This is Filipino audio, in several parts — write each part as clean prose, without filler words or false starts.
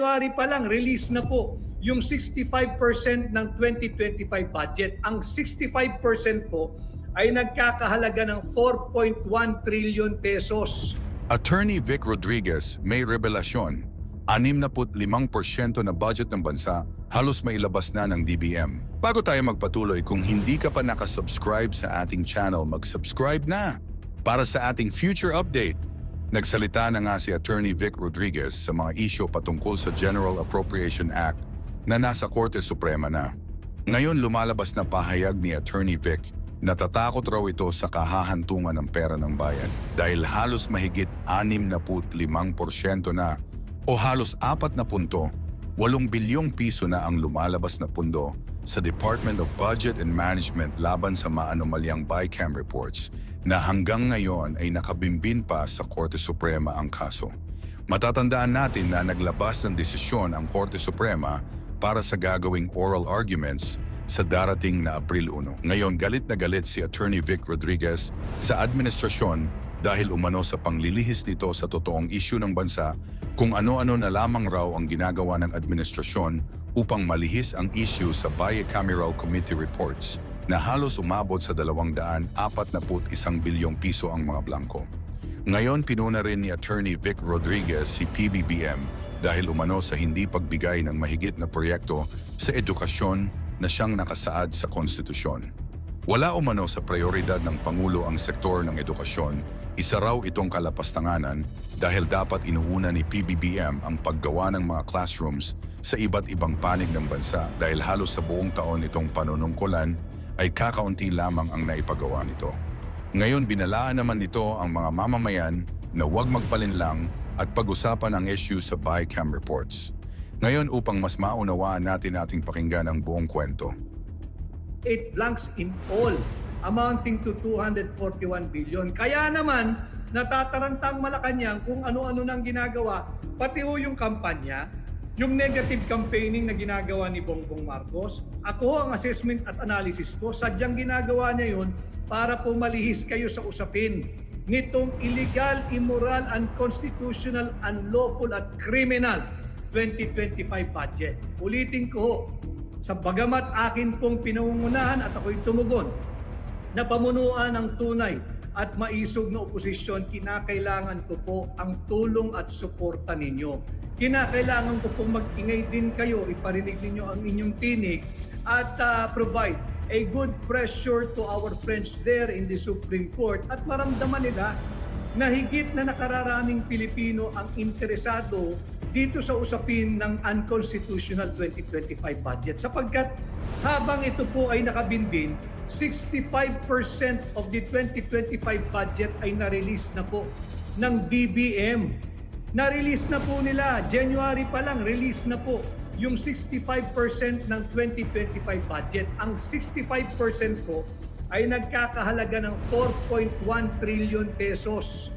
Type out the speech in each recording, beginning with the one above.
January pa lang, release na po yung 65% ng 2025 budget. Ang 65% po ay nagkakahalaga ng 4.1 trillion pesos. Attorney Vic Rodriguez may revelasyon. 65% na budget ng bansa halos mailabas na ng DBM. Bago tayo magpatuloy, kung hindi ka pa nakasubscribe sa ating channel, mag-subscribe na para sa ating future update. Nagsalita na nga si Attorney Vic Rodriguez sa mga isyu patungkol sa General Appropriation Act na nasa Korte Suprema na. Ngayon lumalabas na pahayag ni Attorney Vic, natatakot raw ito sa kahahantungan ng pera ng bayan dahil halos mahigit 65% na o halos 8.8 bilyong piso na ang lumalabas na pundo sa Department of Budget and Management laban sa maanomalyang BICAM reports na hanggang ngayon ay nakabimbin pa sa Korte Suprema ang kaso. Matatandaan natin na naglabas ng desisyon ang Korte Suprema para sa gagawing oral arguments sa darating na Abril 1. Ngayon, galit na galit si Attorney Vic Rodriguez sa administrasyon dahil umano sa panglilihis nito sa totoong issue ng bansa kung ano-ano na lamang raw ang ginagawa ng administrasyon upang malihis ang issue sa Bicameral Committee reports na halos umabot sa 241 bilyong piso ang mga blanco. Ngayon, pinuna rin ni Attorney Vic Rodriguez si PBBM dahil umano sa hindi pagbigay ng mahigit na proyekto sa edukasyon na siyang nakasaad sa konstitusyon. Wala umano sa prioridad ng Pangulo ang sektor ng edukasyon, isa raw itong kalapastanganan dahil dapat inuuna ni PBBM ang paggawa ng mga classrooms sa iba't ibang panig ng bansa dahil halos sa buong taon itong panunungkulan ay kakaunti lamang ang naipagawa nito. Ngayon binalaan naman nito ang mga mamamayan na huwag magpalinlang at pag-usapan ang issue sa BICAM reports. Ngayon upang mas maunawaan natin ating pakinggan ang buong kwento. 8 blanks in all, amounting to 241 billion. Kaya naman, natatarantang Malacanang kung ano-ano nang ginagawa, pati ho yung kampanya, yung negative campaigning na ginagawa ni Bongbong Marcos. Ako ang assessment at analysis ko, sadyang ginagawa niya yun para po malihis kayo sa usapin nitong illegal, immoral, unconstitutional, unlawful at criminal 2025 budget. Ulitin ko ho, sa bagamat akin pong pinangungunahan at ako'y tumugon na pamunuan ng tunay at maisog na oposisyon, kinakailangan ko po ang tulong at suporta ninyo. Kinakailangan ko pong mag-ingay din kayo, iparinig ninyo ang inyong tinig at provide a good pressure to our friends there in the Supreme Court at maramdaman nila na higit na nakararaming Pilipino ang interesado dito sa usapin ng unconstitutional 2025 budget sapagkat habang ito po ay nakabinbin, 65% of the 2025 budget ay na-release na po ng DBM. Na-release na po nila, January pa lang, release na po yung 65% ng 2025 budget. Ang 65% po ay nagkakahalaga ng 4.1 trillion pesos.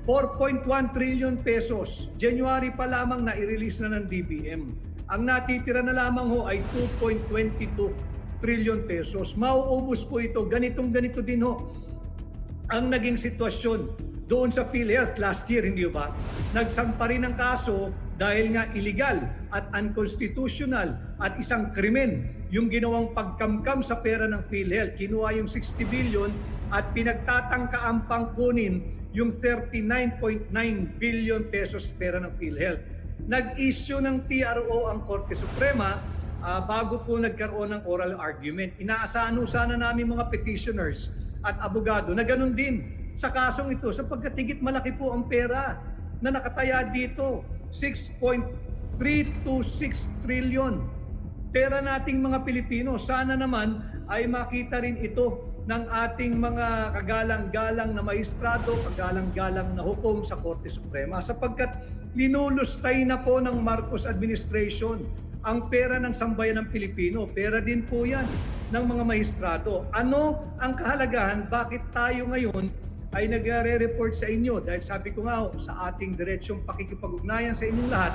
4.1 trillion pesos. January pa lamang na i-release na ng DBM. Ang natitira na lamang ho ay 2.22 trillion pesos. Mauubos po ito. Ganito din ho ang naging sitwasyon doon sa PhilHealth last year, hindi ba? Nagsampa rin ng kaso dahil nga illegal at unconstitutional at isang krimen yung ginawang pagkamkam sa pera ng PhilHealth. Kinuha yung 60 billion at pinagtatangkaang pangkunin yung 39.9 billion pesos pera ng PhilHealth. Nag-issue ng TRO ang Korte Suprema bago po nagkaroon ng oral argument. Inaasahan sana namin mga petitioners at abogado na ganun din sa kasong ito sapagkat higit malaki po ang pera na nakataya dito. 6.326 trillion. Pera nating mga Pilipino. Sana naman ay makita rin ito ng ating mga kagalang-galang na maestrado, kagalang-galang na hukom sa Korte Suprema sapagkat linulustay na po ng Marcos administration ang pera ng sambayan ng Pilipino. Pera din po yan ng mga maestrado. Ano ang kahalagahan? Bakit tayo ngayon ay nagre-report sa inyo? Dahil sabi ko nga sa ating diretsyong pakikipag-ugnayan sa inyong lahat,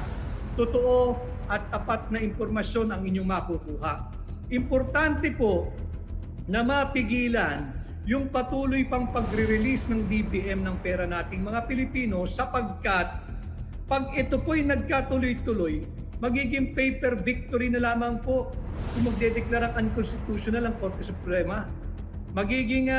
totoo at tapat na impormasyon ang inyong makukuha. Importante po na mapigilan yung patuloy pang pagre-release ng DBM ng pera nating mga Pilipino sapagkat pag ito po'y nagkatuloy-tuloy, Magiging paper victory na lamang po kung magdedeklarang unconstitutional ang Korte Suprema. Magiging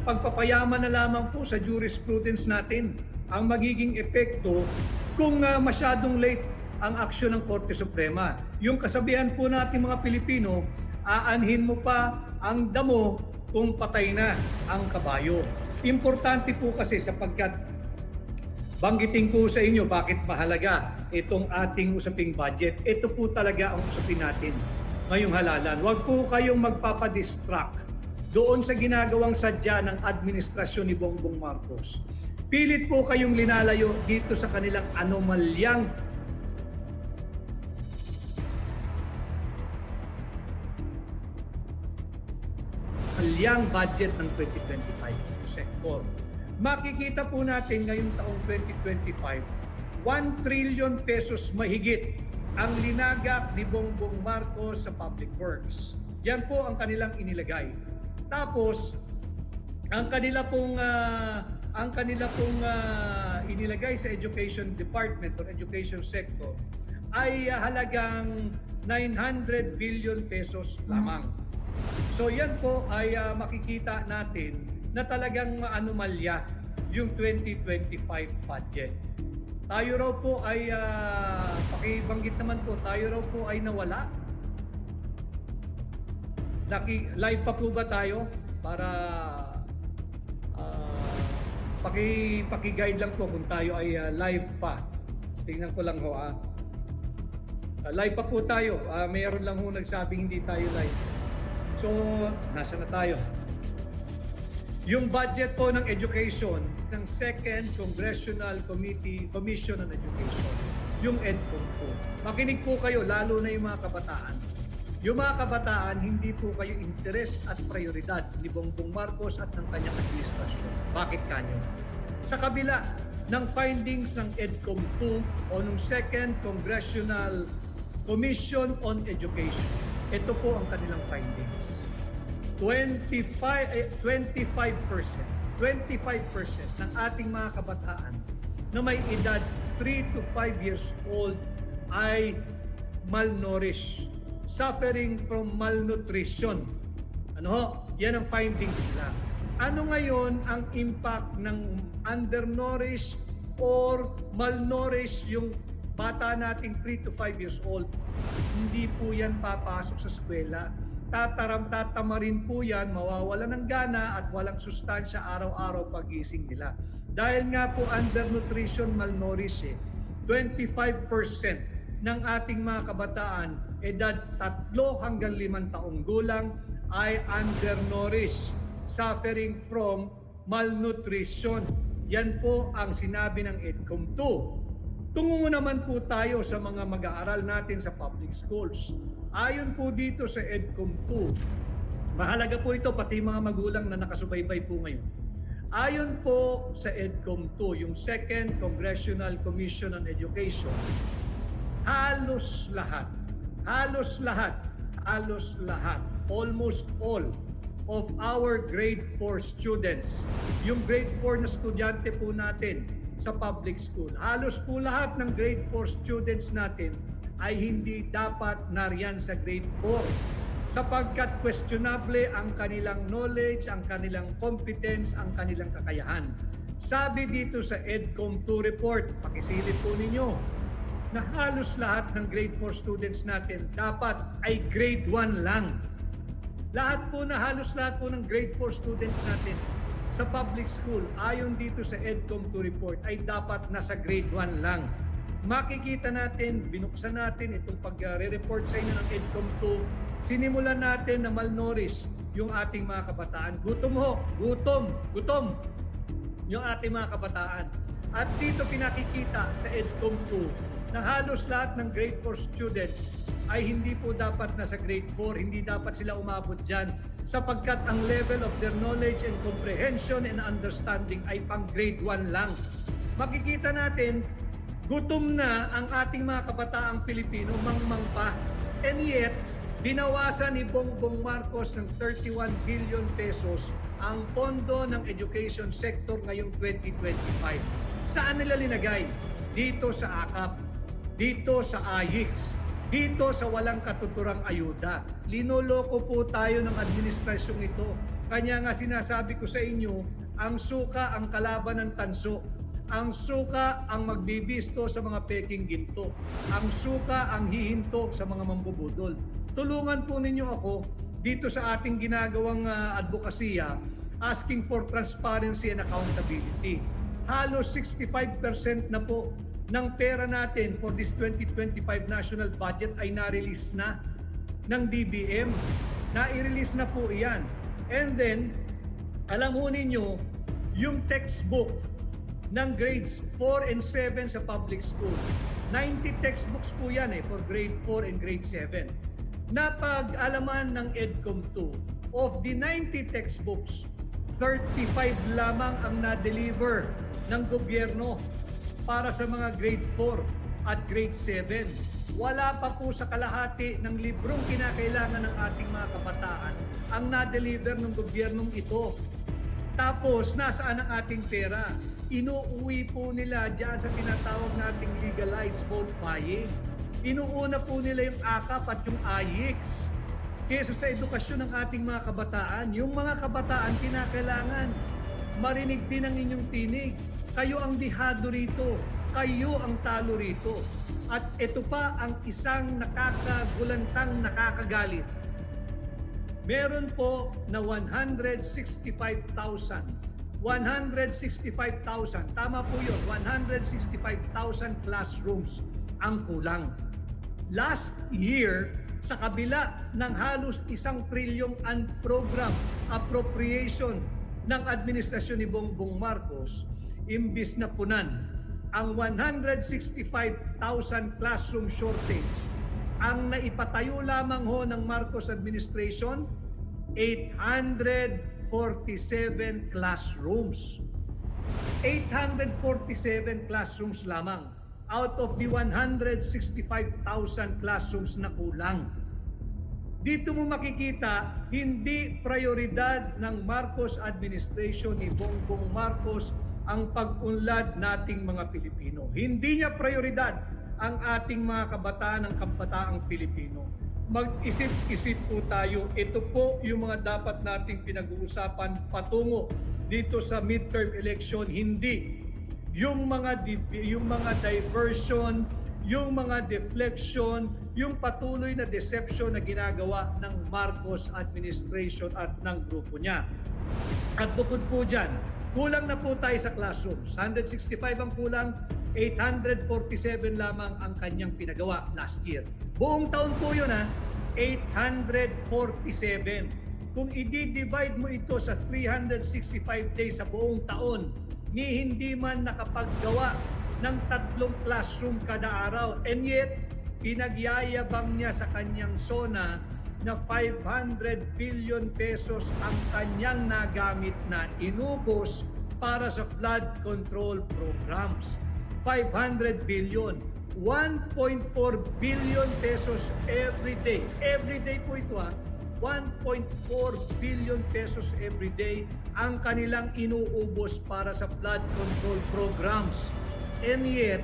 pagpapayaman na lamang po sa jurisprudence natin ang magiging epekto kung masyadong late ang aksyon ng Korte Suprema. Yung kasabihan po natin mga Pilipino, aanhin mo pa ang damo kung patay na ang kabayo. Importante po kasi sapagkat banggitin ko sa inyo bakit mahalaga itong ating usaping budget. Ito po talaga ang usapin natin ngayong halalan. Huwag po kayong magpapadistract doon sa ginagawang sadya ng administrasyon ni Bongbong Marcos. Pilit po kayong linalayo dito sa kanilang anomalyang budget ng 2025 sector. Makikita po natin ngayong taong 2025, 1 trillion pesos mahigit ang linagak ni Bongbong Marcos sa public works. Yan po ang kanilang inilagay. Tapos, ang kanila pong inilagay sa education department or education sector ay halagang 900 billion pesos lamang. So yan po ay makikita natin na talagang anomalya yung 2025 budget. Tayo raw po ay, pakibanggit naman po, tayo raw po ay nawala. Live pa po ba tayo? Para paki-guide lang po kung tayo ay live pa. Tingnan ko lang ho live pa po tayo. Mayroon lang ho nagsabing hindi tayo live. So, nasa na tayo? Yung budget po ng education ng Second Congressional Commission on Education, yung EDCOM po. Makinig po kayo, lalo na yung mga kabataan. Yung mga kabataan, hindi po kayo interes at prioridad ni Bongbong Marcos at ng kanyang administrasyon. Bakit kanyo? Sa kabila ng findings ng EDCOM 2 o ng Second Congressional Commission on Education, ito po ang kanilang findings. 25% ng ating mga kabataan na may edad 3 to 5 years old ay malnourished, suffering from malnutrition. Ano ho? Yan ang findings nila. Ano ngayon ang impact ng undernourished or malnourished yung bata nating 3 to 5 years old? Hindi po yan papasok sa eskwela. Tatama rin po yan, mawawala ng gana at walang sustansya araw-araw pagising nila. Dahil nga po undernutrition, malnourished 25% ng ating mga kabataan edad 3 hanggang 5 taong gulang ay undernourished, suffering from malnutrition. Yan po ang sinabi ng EDCOM 2. Tungo naman po tayo sa mga mag-aaral natin sa public schools. Ayon po dito sa EDCOM 2, mahalaga po ito pati mga magulang na nakasubaybay po ngayon. Ayon po sa EDCOM 2, yung Second Congressional Commission on Education, halos lahat, almost all of our grade 4 students, yung grade 4 na estudyante po natin sa public school, halos po lahat ng grade 4 students natin ay hindi dapat nariyan sa grade 4 sapagkat questionable ang kanilang knowledge, ang kanilang competence, ang kanilang kakayahan. Sabi dito sa EDCOM 2 report, pakisilip po ninyo, na halos lahat ng grade 4 students natin dapat ay grade 1 lang. Halos lahat po ng grade 4 students natin sa public school, ayon dito sa EDCOM 2 report, ay dapat nasa grade 1 lang. Makikita natin, binuksan natin itong pag-re-report sa inyo ng EDCOM 2, sinimulan natin na malnourished yung ating mga kabataan. Gutom yung ating mga kabataan. At dito pinakikita sa EDCOM 2 na halos lahat ng grade 4 students ay hindi po dapat nasa grade 4, hindi dapat sila umabot dyan sapagkat ang level of their knowledge and comprehension and understanding ay pang grade 1 lang. Makikita natin, gutom na ang ating mga kabataang Pilipino, mangmang pa. And yet, binawasan ni Bongbong Marcos ng 31 billion pesos ang pondo ng education sector ngayong 2025. Saan nila linagay? Dito sa AKAP. dito sa AIX, dito sa walang katuturang ayuda. Linoloko po tayo ng administrasyong ito. Kanya nga sinasabi ko sa inyo, ang suka ang kalaban ng tanso. Ang suka ang magbibisto sa mga peking ginto. Ang suka ang hihinto sa mga mambubudol. Tulungan po ninyo ako dito sa ating ginagawang advokasya, asking for transparency and accountability. Halos 65% na po ng pera natin for this 2025 national budget ay na-release na ng DBM. Na-release na po iyan. And then, alam mo ninyo, yung textbook ng grades 4 and 7 sa public school, 90 textbooks po yan for grade 4 and grade 7. Napag-alaman ng EDCOM 2, of the 90 textbooks, 35 lamang ang na-deliver ng gobyerno para sa mga grade 4 at grade 7. Wala pa po sa kalahati ng librong kinakailangan ng ating mga kabataan ang na-deliver ng gobyernong ito. Tapos, nasaan ang ating pera? Inuuwi po nila dyan sa tinatawag nating legalized vote buying. Inuuna po nila yung AKAP at yung AIX kaysa sa edukasyon ng ating mga kabataan. Yung mga kabataan kinakailangan marinig din ang inyong tinig. Kayo ang dihado rito. Kayo ang talo rito. At ito pa ang isang nakakagulantang nakakagalit. Meron po na 165,000. 165,000. Tama po yun. 165,000 classrooms ang kulang. Last year, sa kabila ng halos 1 trilyong unprogrammed appropriation ng administrasyon ni Bongbong Marcos, imbis na punan ang 165,000 classroom shortage, ang naipatayo lamang ho ng Marcos administration, 847 classrooms. 847 classrooms lamang out of the 165,000 classrooms na kulang. Dito mo makikita, hindi prioridad ng Marcos administration ni Bongbong Marcos ang pag-unlad nating mga Pilipino. Hindi niya prioridad ang ating mga kabataan ng kabataang Pilipino. Mag-isip-isip po tayo. Ito po yung mga dapat nating pinag-uusapan patungo dito sa midterm election. Hindi yung mga diversion, yung mga deflection, yung patuloy na deception na ginagawa ng Marcos administration at ng grupo niya. At bukod po dyan, kulang na po tayo sa classrooms. 165 ang kulang, 847 lamang ang kanyang pinagawa last year. Buong taon po yun 847. Kung i-divide mo ito sa 365 days sa buong taon, ni hindi man nakapaggawa ng 3 classroom kada araw. And yet, pinagyayabang niya sa kanyang SONA na 500 billion pesos ang kanyang nagamit na inubos para sa flood control programs. 500 billion. 1.4 billion pesos every day. Every day po ito 1.4 billion pesos every day ang kanilang inuubos para sa flood control programs. And yet,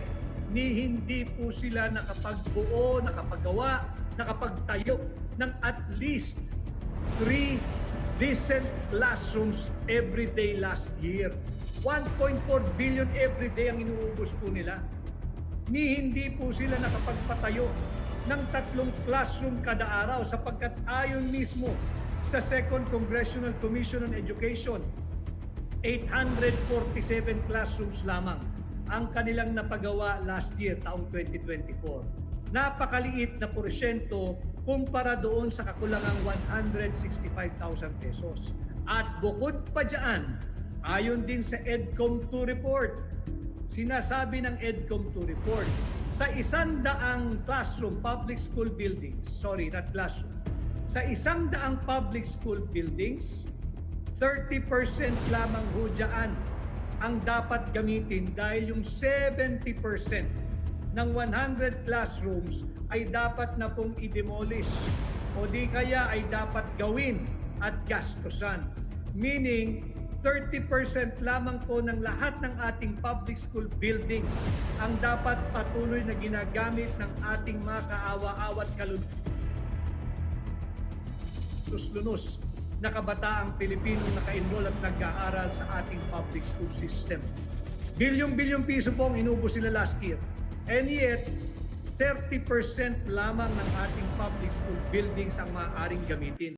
hindi po sila nakapagbuo, nakapagawa, nakapagtayo ng at least 3 decent classrooms every day last year. 1.4 billion every day ang inuubos po nila. Hindi po sila nakapagpatayo ng 3 classroom kada araw sapagkat ayon mismo sa Second Congressional Commission on Education, 847 classrooms lamang ang kanilang napagawa last year, taong 2024. Napakaliit na porsyento kumpara doon sa kakulangang 165,000 pesos. At bukod pa dyan, ayon din sa EDCOM 2 report, sinasabi ng EDCOM 2 report, sa 100 classroom public school buildings, sorry, not classroom, sa 100 public school buildings, 30% lamang ho dyan ang dapat gamitin dahil yung 70% ng 100 classrooms ay dapat na pong i-demolish o di kaya ay dapat gawin at gastusan. Meaning, 30% lamang po ng lahat ng ating public school buildings ang dapat patuloy na ginagamit ng ating mga kaawa-awat lunos na kabataang Pilipinong naka-enroll at nag-aaral sa ating public school system. Bilyong-bilyong piso po ang inubos sila last year. And yet, 30% lamang ng ating public school buildings ang maaaring gamitin.